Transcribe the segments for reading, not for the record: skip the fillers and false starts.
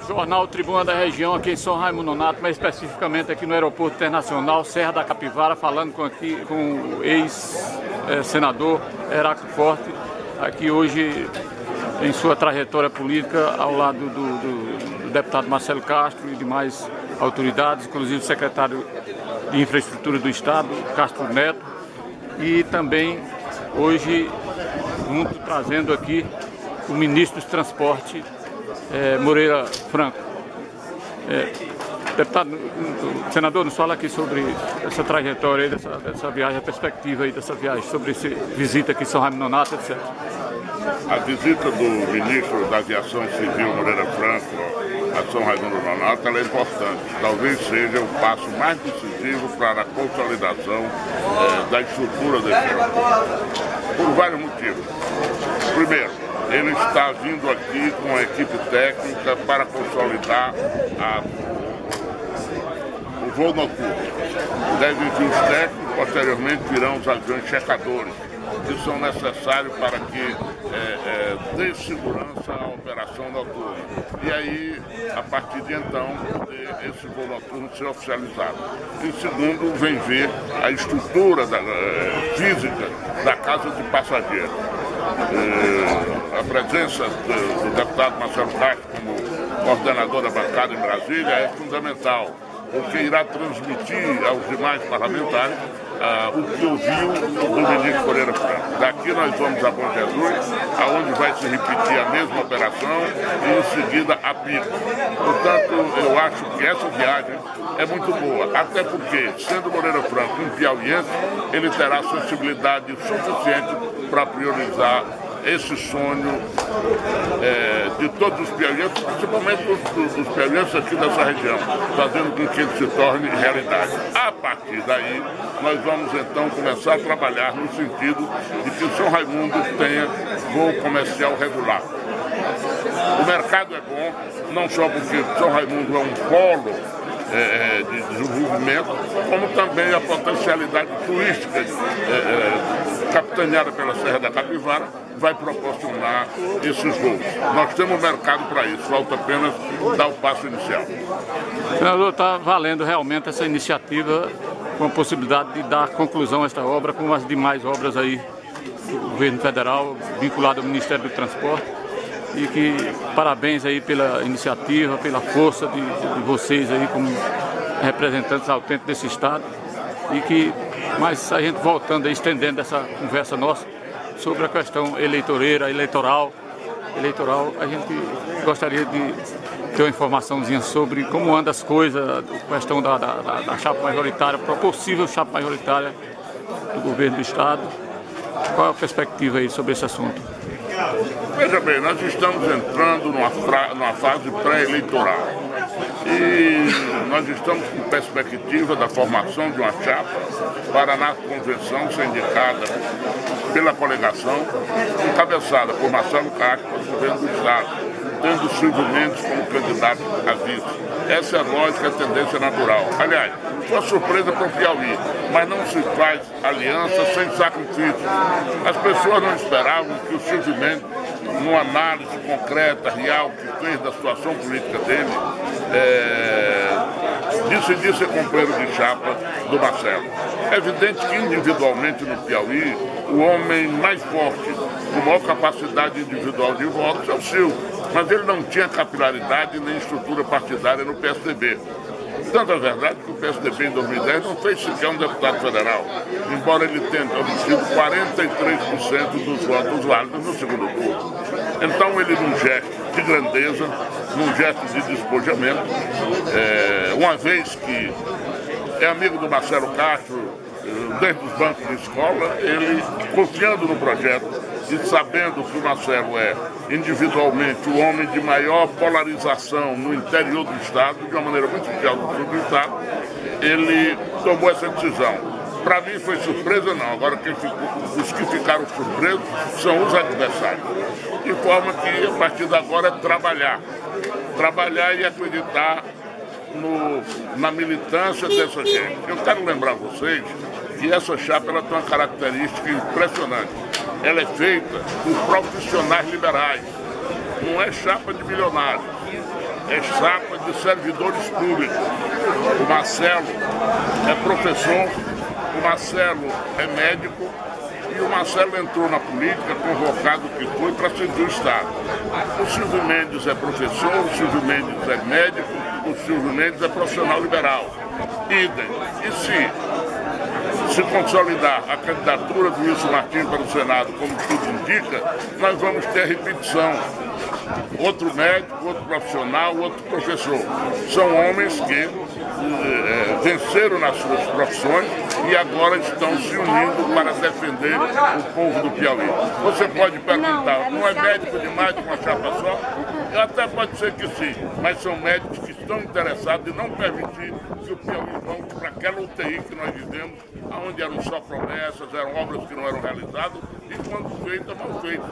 Jornal Tribuna da Região, aqui em São Raimundo Nonato, mais especificamente aqui no Aeroporto Internacional Serra da Capivara, falando com o ex-senador Heráclito Forte, aqui hoje em sua trajetória política ao lado do deputado Marcelo Castro e demais autoridades, inclusive o secretário de Infraestrutura do Estado, Castro Neto, e também hoje junto trazendo aqui o ministro dos Transportes, Moreira Franco. Deputado, senador, nos fala aqui sobre essa trajetória aí, dessa viagem, a perspectiva aí dessa viagem, sobre essa visita aqui em São Raimundo Nonato, etc. A visita do ministro da Aviação Civil, Moreira Franco, a São Raimundo Nonato, ela é importante. Talvez seja o passo mais decisivo para a consolidação da estrutura desse aeroporto, por vários motivos. Primeiro, ele está vindo aqui com a equipe técnica para consolidar o voo noturno. Devem vir os técnicos, posteriormente virão os aviões checadores, que são necessários para que dê segurança à operação noturna. E aí, a partir de então, poder esse voo noturno ser oficializado. E segundo, vem ver a estrutura física da casa de passageiros. A presença do deputado Marcelo Castro como coordenador da bancada em Brasília é fundamental, porque irá transmitir aos demais parlamentares o que ouviu do ministro Moreira Franco. Daqui nós vamos a Bom Jesus, aonde vai se repetir a mesma operação e em seguida a Pico. Portanto, eu acho que essa viagem é muito boa, até porque, sendo Moreira Franco um piauiense, ele terá sensibilidade suficiente para priorizar esse sonho de todos os piauienses, principalmente dos piauienses aqui dessa região, fazendo com que ele se torne realidade. A partir daí, nós vamos então começar a trabalhar no sentido de que São Raimundo tenha voo comercial regular. O mercado é bom, não só porque São Raimundo é um polo de desenvolvimento, como também a potencialidade turística capitaneada pela Serra da Capivara vai proporcionar esses voos. Nós temos mercado para isso, falta apenas dar o passo inicial. Senador, está valendo realmente essa iniciativa com a possibilidade de dar conclusão a esta obra, como as demais obras aí do governo federal, vinculado ao Ministério do Transporte, e que parabéns aí pela iniciativa, pela força de vocês aí como representantes autênticos desse estado, e que, mas a gente voltando aí, estendendo essa conversa nossa sobre a questão eleitoral, a gente gostaria de ter uma informaçãozinha sobre como andam as coisas, a questão da chapa majoritária, a possível chapa majoritária do governo do estado. Qual é a perspectiva aí sobre esse assunto? Veja bem, nós estamos entrando numa fase pré-eleitoral e nós estamos com perspectiva da formação de uma chapa para na convenção ser indicada pela coligação, encabeçada por Marcelo Castro, governo do Estado, tendo Silvio Mendes como candidato a vice. Essa é a lógica, a tendência natural. Aliás, foi uma surpresa para o Piauí, mas não se faz aliança sem sacrifício. As pessoas não esperavam que o Silvio Mendes, numa análise concreta, real, que fez da situação política dele, decidisse ser companheiro de chapa do Marcelo. É evidente que individualmente no Piauí, o homem mais forte, com maior capacidade individual de votos é o Silvio, mas ele não tinha capilaridade nem estrutura partidária no PSDB. Tanto é verdade que o PSDB em 2010 não fez sequer um deputado federal, embora ele tenha obtido 43% dos votos válidos no segundo turno. Então ele, num gesto de grandeza, num gesto de despojamento, uma vez que é amigo do Marcelo Castro desde os bancos de escola, ele, confiando no projeto e sabendo que o Marcelo é individualmente o homem de maior polarização no interior do Estado, de uma maneira muito especial do sul do Estado, ele tomou essa decisão. Para mim foi surpresa não, agora os que ficaram surpresos são os adversários. De forma que a partir de agora é trabalhar e acreditar na militância dessa gente. Eu quero lembrar vocês que essa chapa ela tem uma característica impressionante. Ela é feita por profissionais liberais, não é chapa de milionários. é chapa de servidores públicos. O Marcelo é professor, o Marcelo é médico e o Marcelo entrou na política convocado que foi para servir o Estado. O Silvio Mendes é professor, o Silvio Mendes é médico, o Silvio Mendes é profissional liberal. Idem. E se consolidar a candidatura do Wilson Martins para o Senado, como tudo indica, nós vamos ter repetição. Outro médico, outro profissional, outro professor. São homens que venceram nas suas profissões e agora estão se unindo para defender o povo do Piauí. Você pode perguntar, não é médico demais de uma chapa só? Até pode ser que sim, mas são médicos que estão interessados em não permitir que o Piauí volte para aquela UTI que nós vivemos, onde eram só promessas, eram obras que não eram realizadas e quando feitas, mal feitas.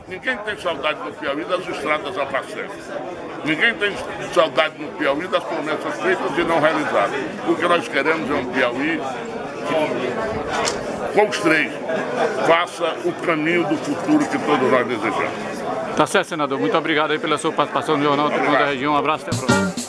Ninguém tem saudade no Piauí das estradas a passeio. Ninguém tem saudade no Piauí das promessas feitas e não realizadas. O que nós queremos é um Piauí que, com os três, faça o caminho do futuro que todos nós desejamos. Tá certo, senador. Muito obrigado aí pela sua participação no Jornal Tribuna da Região. Um abraço, até a próxima.